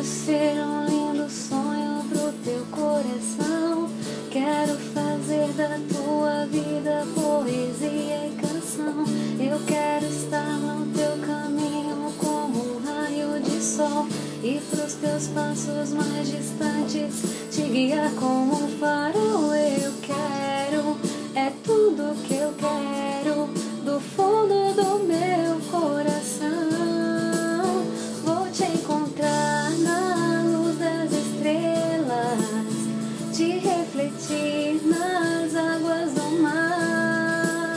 ser um lindo sonho pro teu coração. Quero fazer da tua vida poesia e canção. Eu quero estar no teu caminho como um raio de sol, e pros teus passos mais distantes te guiar como um farol. Eu quero, é tudo que eu quero, do fundo do meu coração. Vou te encontrar na luz das estrelas, te refletir nas águas do mar.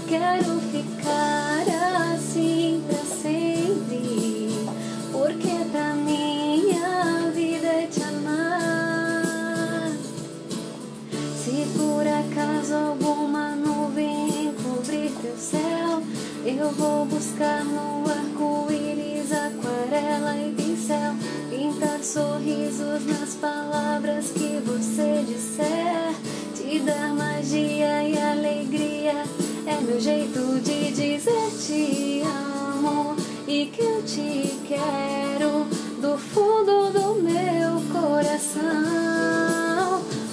Quero ficar assim pra sempre, porque pra minha vida é te amar. Se por acaso alguma nuvem encobrir teu céu, eu vou buscar no arco-íris aquarela e pincel, pintar sorrisos nas palavras que você disser. Te dar magia e alegria é meu jeito de dizer te amo e que eu te quero do fundo do meu coração.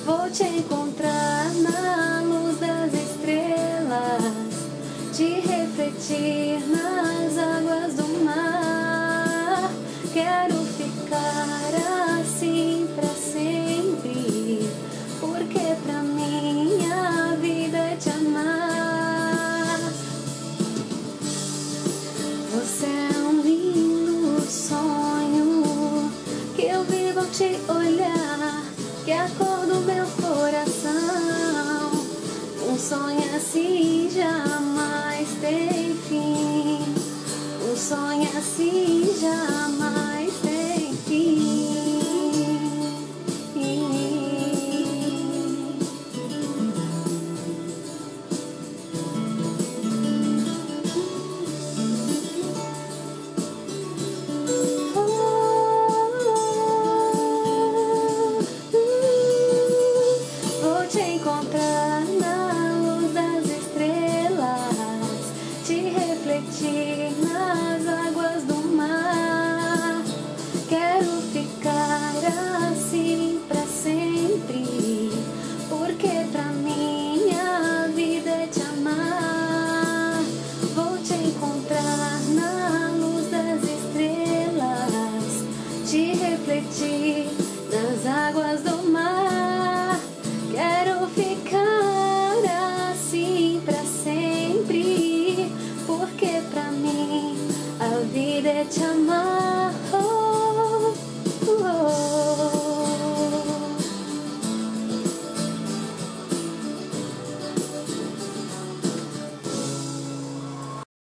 Vou te encontrar na luz das estrelas, te refletir nas águas do mar. Quero ficar assim pra sempre, porque pra minha vida é te amar. Você é um lindo sonho que eu vivo ao te olhar, que é a cor do meu coração. Um sonho assim jamais tem fim, um sonho assim jamais tem fim. Vou te encontrar na luz das estrelas, te refletir nas águas do mar. Quero ficar assim pra sempre, porque pra minha vida é te amar. Vou te encontrar na luz das estrelas, te refletir nas águas do mar. Quero ficar assim pra sempre, porque pra mim a vida é te amar.